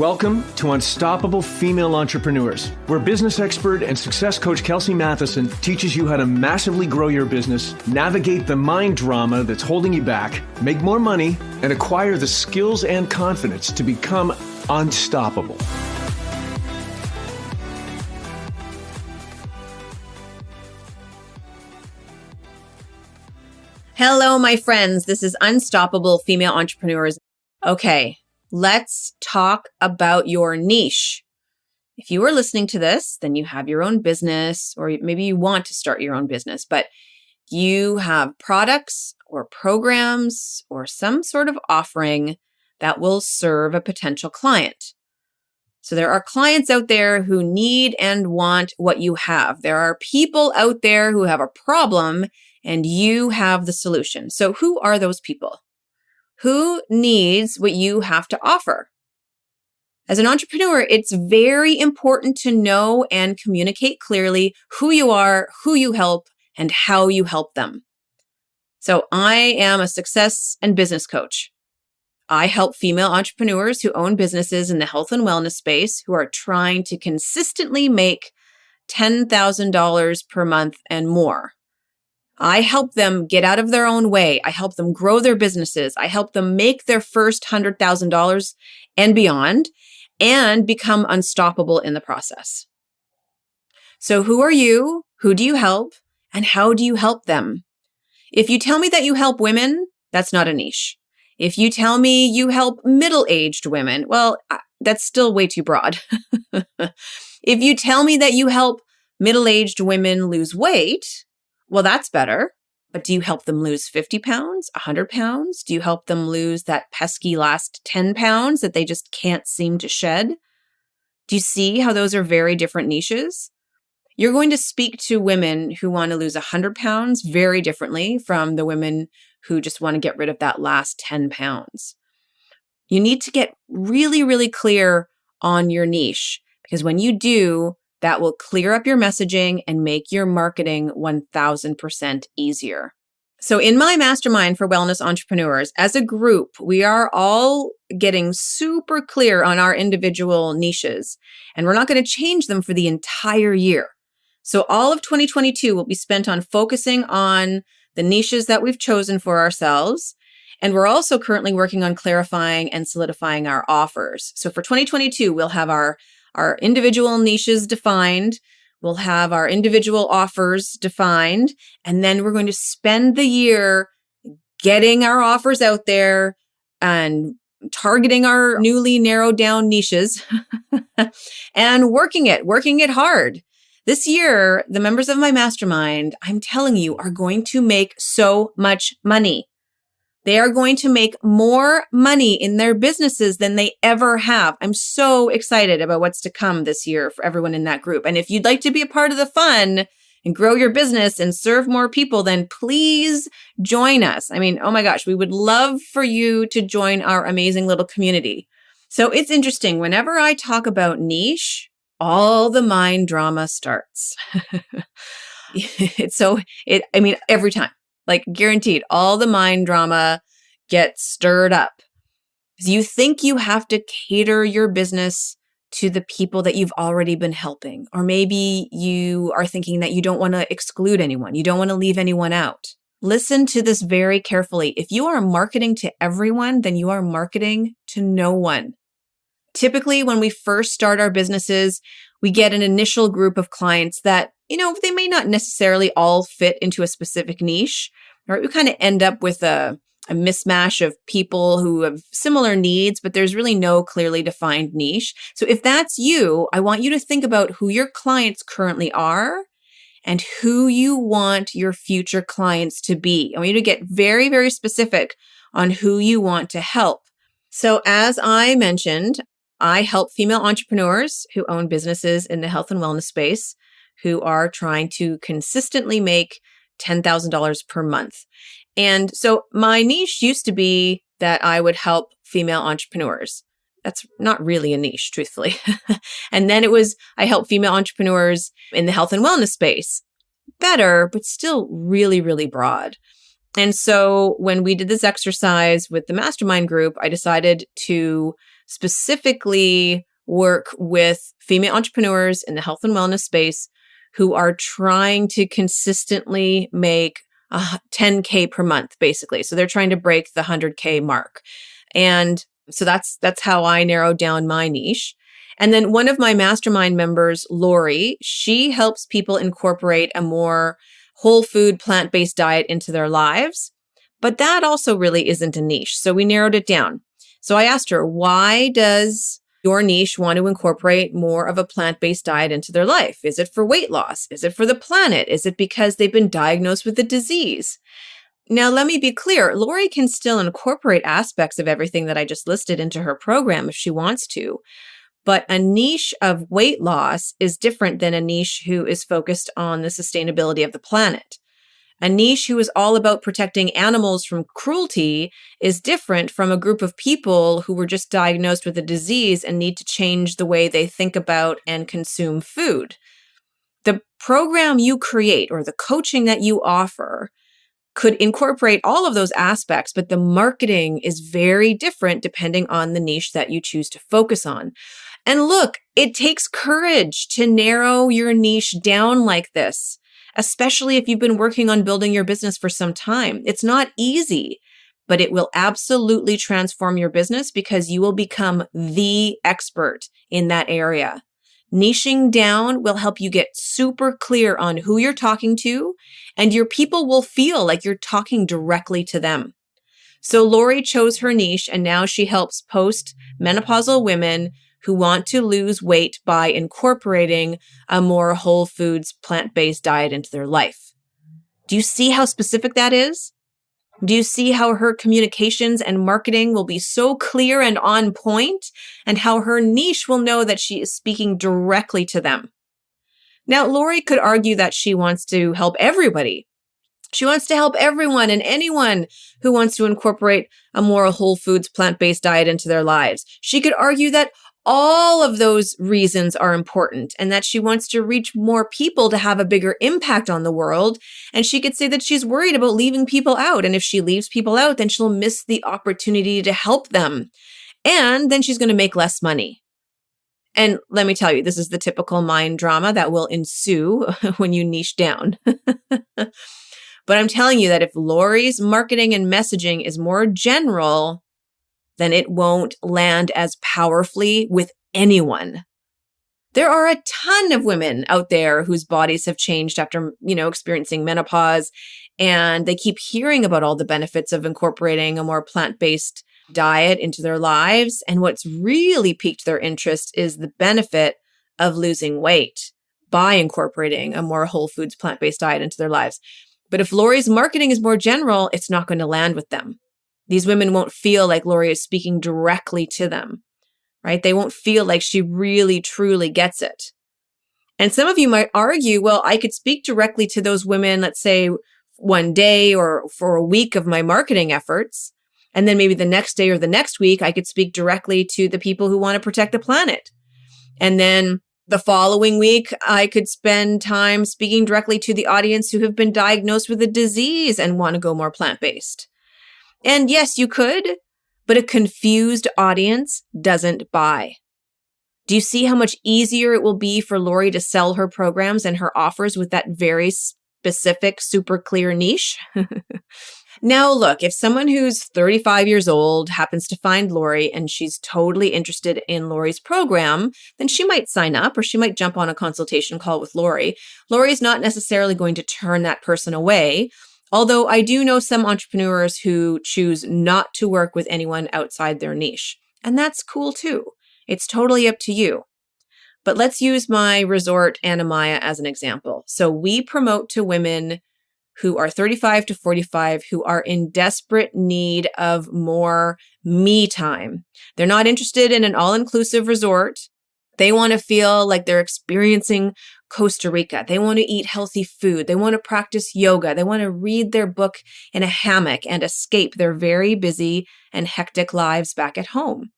Welcome to Unstoppable Female Entrepreneurs, where business expert and success coach Kelsey Matheson teaches you how to massively grow your business, navigate the mind drama that's holding you back, make more money, and acquire the skills and confidence to become unstoppable. Hello, my friends. This is Unstoppable Female Entrepreneurs. Okay, let's talk about your niche. If you are listening to this, then you have your own business, or maybe you want to start your own business, but you have products or programs or some sort of offering that will serve a potential client. So there are clients out there who need and want what you have. There are people out there who have a problem and you have the solution. So who are those people? Who needs what you have to offer? As an entrepreneur, it's very important to know and communicate clearly who you are, who you help, and how you help them. So I am a success and business coach. I help female entrepreneurs who own businesses in the health and wellness space who are trying to consistently make $10,000 per month and more. I help them get out of their own way. I help them grow their businesses. I help them make their first $100,000 and beyond and become unstoppable in the process. So who are you? Who do you help? And how do you help them? If you tell me that you help women, that's not a niche. If you tell me you help middle-aged women, well, that's still way too broad. If you tell me that you help middle-aged women lose weight, well, that's better. But do you help them lose 50 pounds, 100 pounds? Do you help them lose that pesky last 10 pounds that they just can't seem to shed? Do you see how those are very different niches? You're going to speak to women who want to lose 100 pounds very differently from the women who just want to get rid of that last 10 pounds. You need to get really, really clear on your niche, because when you do, that will clear up your messaging and make your marketing 1000% easier. So in my mastermind for wellness entrepreneurs, as a group, we are all getting super clear on our individual niches, and we're not going to change them for the entire year. So all of 2022 will be spent on focusing on the niches that we've chosen for ourselves. And we're also currently working on clarifying and solidifying our offers. So for 2022, we'll have our individual niches defined. We'll have our individual offers defined. And then we're going to spend the year getting our offers out there and targeting our newly narrowed down niches and working it hard. This year, the members of my mastermind, I'm telling you, are going to make so much money. They are going to make more money in their businesses than they ever have. I'm so excited about what's to come this year for everyone in that group. And if you'd like to be a part of the fun and grow your business and serve more people, then please join us. I mean, oh my gosh, we would love for you to join our amazing little community. So it's interesting. Whenever I talk about niche, all the mind drama starts. Every time. Like guaranteed, all the mind drama gets stirred up. Because you think you have to cater your business to the people that you've already been helping. Or maybe you are thinking that you don't want to exclude anyone. You don't want to leave anyone out. Listen to this very carefully. If you are marketing to everyone, then you are marketing to no one. Typically, when we first start our businesses, we get an initial group of clients that, they may not necessarily all fit into a specific niche, right? We kind of end up with a mismatch of people who have similar needs, but there's really no clearly defined niche. So if that's you, I want you to think about who your clients currently are and who you want your future clients to be. I want you to get very, very specific on who you want to help. So as I mentioned, I help female entrepreneurs who own businesses in the health and wellness space who are trying to consistently make $10,000 per month. And so my niche used to be that I would help female entrepreneurs. That's not really a niche, truthfully. And then it was, I help female entrepreneurs in the health and wellness space. Better, but still really, really broad. And so when we did this exercise with the mastermind group, I decided to specifically work with female entrepreneurs in the health and wellness space who are trying to consistently make 10K per month, basically. So they're trying to break the 100K mark. And so that's how I narrowed down my niche. And then one of my mastermind members, Lori, she helps people incorporate a more whole food, plant-based diet into their lives. But that also really isn't a niche. So we narrowed it down. So I asked her, why does your niche want to incorporate more of a plant-based diet into their life? Is it for weight loss? Is it for the planet? Is it because they've been diagnosed with a disease? Now, let me be clear. Lori can still incorporate aspects of everything that I just listed into her program if she wants to. But a niche of weight loss is different than a niche who is focused on the sustainability of the planet. A niche who is all about protecting animals from cruelty is different from a group of people who were just diagnosed with a disease and need to change the way they think about and consume food. The program you create or the coaching that you offer could incorporate all of those aspects, but the marketing is very different depending on the niche that you choose to focus on. And look, it takes courage to narrow your niche down like this, especially if you've been working on building your business for some time. It's not easy, but it will absolutely transform your business because you will become the expert in that area. Niching down will help you get super clear on who you're talking to, and your people will feel like you're talking directly to them. So Lori chose her niche, and now she helps post-menopausal women who want to lose weight by incorporating a more whole foods, plant-based diet into their life. Do you see how specific that is? Do you see how her communications and marketing will be so clear and on point, and how her niche will know that she is speaking directly to them? Now, Lori could argue that she wants to help everybody. She wants to help everyone and anyone who wants to incorporate a more whole foods, plant-based diet into their lives. She could argue that all of those reasons are important and that she wants to reach more people to have a bigger impact on the world. And she could say that she's worried about leaving people out. And if she leaves people out, then she'll miss the opportunity to help them. And then she's going to make less money. And let me tell you, this is the typical mind drama that will ensue when you niche down. But I'm telling you that if Lori's marketing and messaging is more general, then it won't land as powerfully with anyone. There are a ton of women out there whose bodies have changed after, experiencing menopause, and they keep hearing about all the benefits of incorporating a more plant-based diet into their lives. And what's really piqued their interest is the benefit of losing weight by incorporating a more whole foods, plant-based diet into their lives. But if Lori's marketing is more general, it's not going to land with them. These women won't feel like Lori is speaking directly to them, right? They won't feel like she really, truly gets it. And some of you might argue, well, I could speak directly to those women, let's say one day or for a week of my marketing efforts. And then maybe the next day or the next week, I could speak directly to the people who want to protect the planet. And then the following week, I could spend time speaking directly to the audience who have been diagnosed with a disease and want to go more plant-based. And yes, you could, but a confused audience doesn't buy. Do you see how much easier it will be for Lori to sell her programs and her offers with that very specific, super clear niche? Now, look, if someone who's 35 years old happens to find Lori and she's totally interested in Lori's program, then she might sign up or she might jump on a consultation call with Lori. Lori's not necessarily going to turn that person away. Although I do know some entrepreneurs who choose not to work with anyone outside their niche. And that's cool too. It's totally up to you. But let's use my resort, Anamaya, as an example. So we promote to women who are 35 to 45 who are in desperate need of more me time. They're not interested in an all-inclusive resort. They want to feel like they're experiencing Costa Rica. They want to eat healthy food. They want to practice yoga. They want to read their book in a hammock and escape their very busy and hectic lives back at home.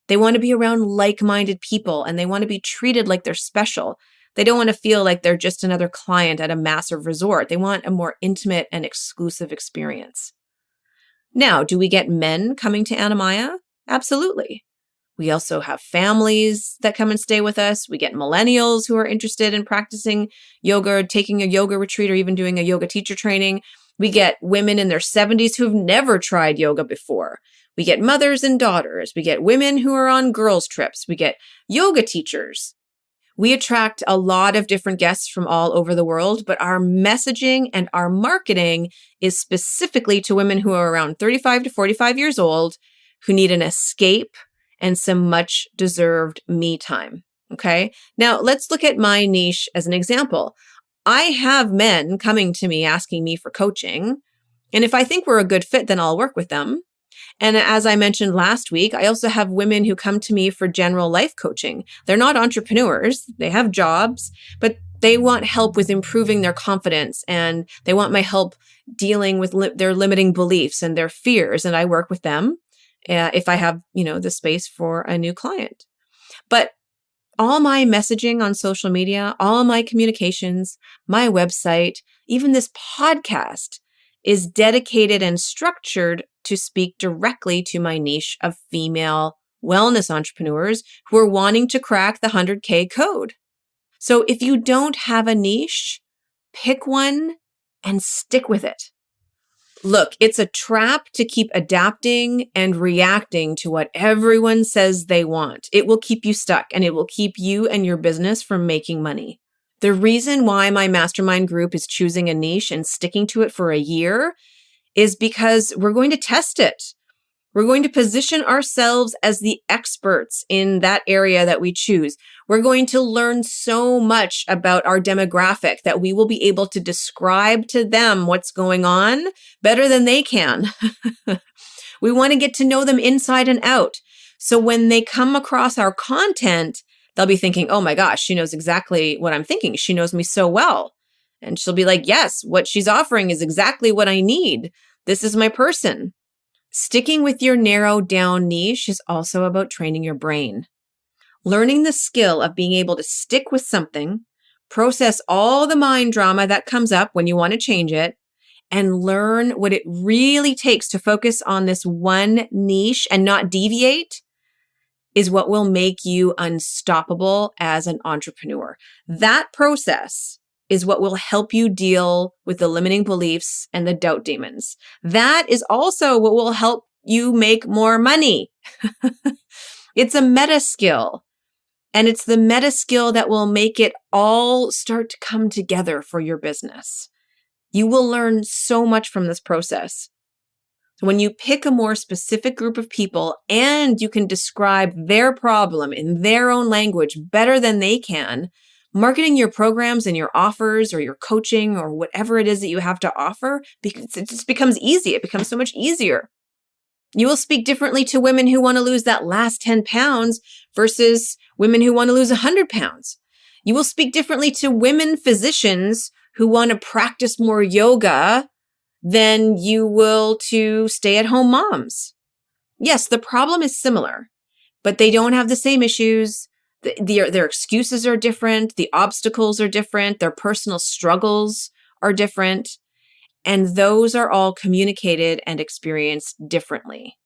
They want to be around like-minded people and they want to be treated like they're special. They don't want to feel like they're just another client at a massive resort. They want a more intimate and exclusive experience. Now, do we get men coming to Anamaya? Absolutely. We also have families that come and stay with us. We get millennials who are interested in practicing yoga, or taking a yoga retreat, or even doing a yoga teacher training. We get women in their 70s who've never tried yoga before. We get mothers and daughters. We get women who are on girls' trips. We get yoga teachers. We attract a lot of different guests from all over the world, but our messaging and our marketing is specifically to women who are around 35 to 45 years old, who need an escape and some much deserved me time. Okay. Now let's look at my niche as an example. I have men coming to me asking me for coaching. And if I think we're a good fit, then I'll work with them. And as I mentioned last week, I also have women who come to me for general life coaching. They're not entrepreneurs. They have jobs, but they want help with improving their confidence, and they want my help dealing with their limiting beliefs and their fears. And I work with them if I have, the space for a new client. But all my messaging on social media, all my communications, my website, even this podcast is dedicated and structured to speak directly to my niche of female wellness entrepreneurs who are wanting to crack the 100K code. So if you don't have a niche, pick one and stick with it. Look, it's a trap to keep adapting and reacting to what everyone says they want. It will keep you stuck, and it will keep you and your business from making money. The reason why my mastermind group is choosing a niche and sticking to it for a year is because we're going to test it. We're going to position ourselves as the experts in that area that we choose. We're going to learn so much about our demographic that we will be able to describe to them what's going on better than they can. We want to get to know them inside and out. So when they come across our content, they'll be thinking, oh my gosh, she knows exactly what I'm thinking. She knows me so well. And she'll be like, yes, what she's offering is exactly what I need. This is my person. Sticking with your narrowed down niche is also about training your brain. Learning the skill of being able to stick with something, process all the mind drama that comes up when you want to change it, and learn what it really takes to focus on this one niche and not deviate is what will make you unstoppable as an entrepreneur. That process is what will help you deal with the limiting beliefs and the doubt demons. That is also what will help you make more money. It's a meta skill, and it's the meta skill that will make it all start to come together for your business. You will learn so much from this process. When you pick a more specific group of people and you can describe their problem in their own language better than they can, marketing your programs and your offers or your coaching or whatever it is that you have to offer, because it just becomes easy. It becomes so much easier. You will speak differently to women who want to lose that last 10 pounds versus women who want to lose 100 pounds. You will speak differently to women physicians who want to practice more yoga than you will to stay-at-home moms. Yes, the problem is similar, but they don't have the same issues. Their excuses are different. The obstacles are different. Their personal struggles are different. And those are all communicated and experienced differently.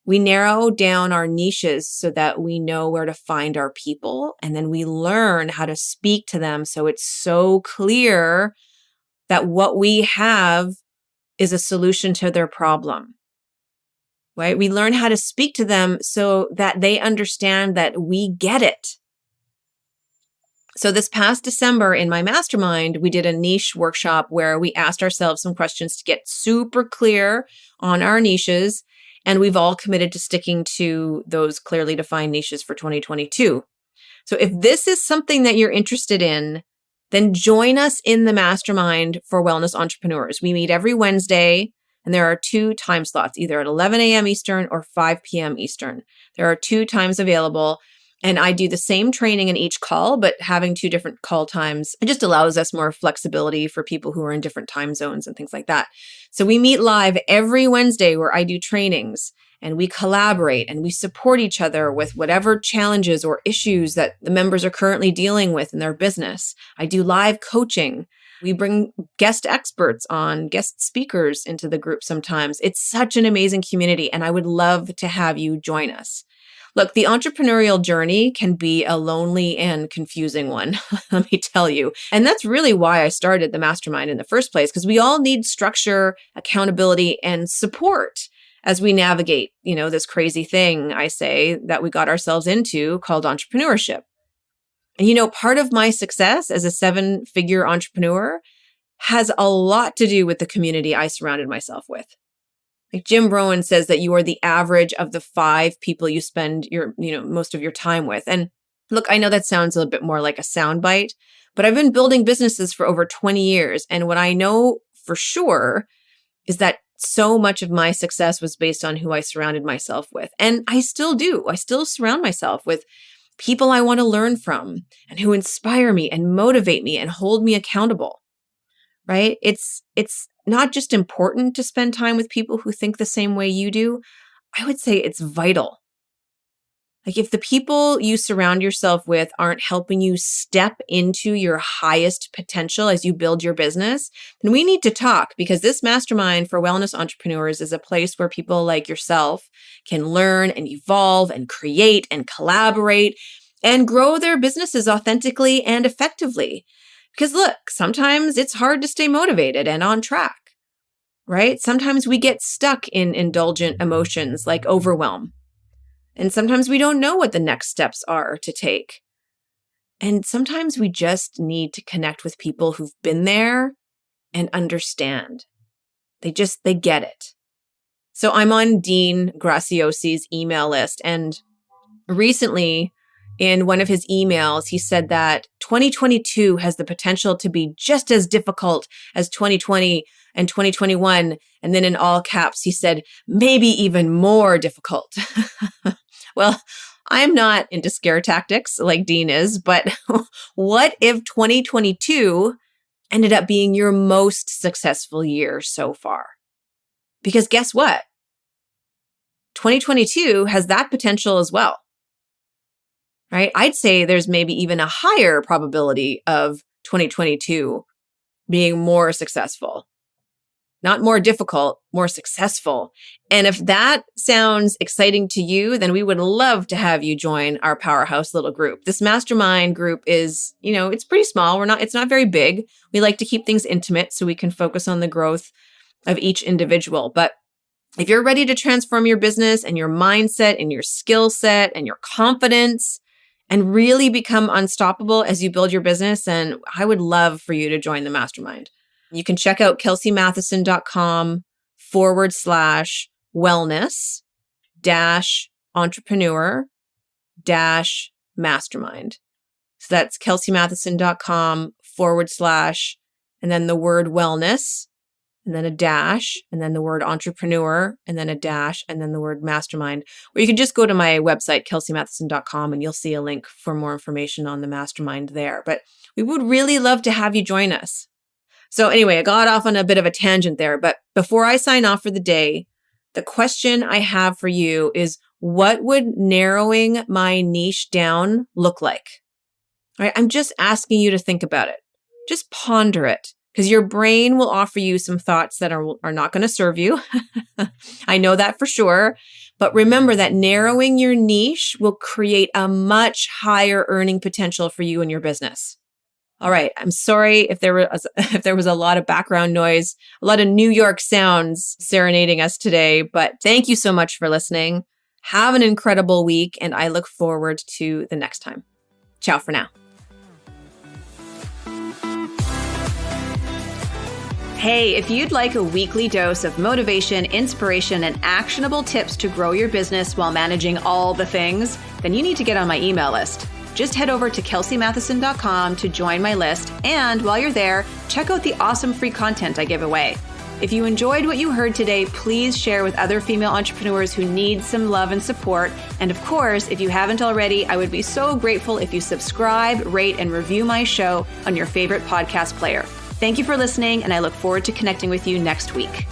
We narrow down our niches so that we know where to find our people, and then we learn how to speak to them so it's so clear that what we have is a solution to their problem. Right? We learn how to speak to them so that they understand that we get it. So this past December in my mastermind, we did a niche workshop where we asked ourselves some questions to get super clear on our niches. And we've all committed to sticking to those clearly defined niches for 2022. So if this is something that you're interested in, then join us in the mastermind for wellness entrepreneurs. We meet every Wednesday, and there are 2 time slots, either at 11 a.m. Eastern or 5 p.m. Eastern. There are 2 times available, and I do the same training in each call, but having 2 different call times, it just allows us more flexibility for people who are in different time zones and things like that. So we meet live every Wednesday where I do trainings, and we collaborate and we support each other with whatever challenges or issues that the members are currently dealing with in their business. I do live coaching. We bring guest experts on, guest speakers into the group sometimes. It's such an amazing community, and I would love to have you join us. Look, the entrepreneurial journey can be a lonely and confusing one, let me tell you. And that's really why I started the mastermind in the first place, because we all need structure, accountability, and support as we navigate, this crazy thing, I say, that we got ourselves into called entrepreneurship. And part of my success as a 7-figure entrepreneur has a lot to do with the community I surrounded myself with. Like Jim Rohn says that you are the average of the 5 people you spend most of your time with. And look, I know that sounds a little bit more like a soundbite, but I've been building businesses for over 20 years. And what I know for sure is that so much of my success was based on who I surrounded myself with. And I still do. I still surround myself with people I want to learn from and who inspire me and motivate me and hold me accountable, right? It's not just important to spend time with people who think the same way you do. I would say it's vital. Like if the people you surround yourself with aren't helping you step into your highest potential as you build your business, then we need to talk, because this mastermind for wellness entrepreneurs is a place where people like yourself can learn and evolve and create and collaborate and grow their businesses authentically and effectively. Because look, sometimes it's hard to stay motivated and on track, right? Sometimes we get stuck in indulgent emotions like overwhelm. And sometimes we don't know what the next steps are to take. And sometimes we just need to connect with people who've been there and understand. They get it. So I'm on Dean Graciosi's email list. And recently, in one of his emails, he said that 2022 has the potential to be just as difficult as 2020 and 2021. And then in all caps, he said, maybe even more difficult. Well, I'm not into scare tactics like Dean is, but what if 2022 ended up being your most successful year so far? Because guess what? 2022 has that potential as well, right? I'd say there's maybe even a higher probability of 2022 being more successful. Not more difficult, more successful. And if that sounds exciting to you, then we would love to have you join our powerhouse little group. This mastermind group is, it's pretty small. It's not very big. We like to keep things intimate so we can focus on the growth of each individual. But if you're ready to transform your business and your mindset and your skill set and your confidence and really become unstoppable as you build your business, then I would love for you to join the mastermind. You can check out kelseymatheson.com/wellness-entrepreneur-mastermind. So that's kelseymatheson.com/ and then the word wellness, and then a dash, and then the word entrepreneur, and then a dash, and then the word mastermind. Or you can just go to my website, kelseymatheson.com, and you'll see a link for more information on the mastermind there. But we would really love to have you join us. So anyway, I got off on a bit of a tangent there, but before I sign off for the day, the question I have for you is, what would narrowing my niche down look like? All right, I'm just asking you to think about it. Just ponder it, because your brain will offer you some thoughts that are not going to serve you. I know that for sure. But remember that narrowing your niche will create a much higher earning potential for you and your business. All right. I'm sorry if there was a lot of background noise, a lot of New York sounds serenading us today, but thank you so much for listening. Have an incredible week, and I look forward to the next time. Ciao for now. Hey, if you'd like a weekly dose of motivation, inspiration, and actionable tips to grow your business while managing all the things, then you need to get on my email list. Just head over to kelseymatheson.com to join my list. And while you're there, check out the awesome free content I give away. If you enjoyed what you heard today, please share with other female entrepreneurs who need some love and support. And of course, if you haven't already, I would be so grateful if you subscribe, rate, and review my show on your favorite podcast player. Thank you for listening, and I look forward to connecting with you next week.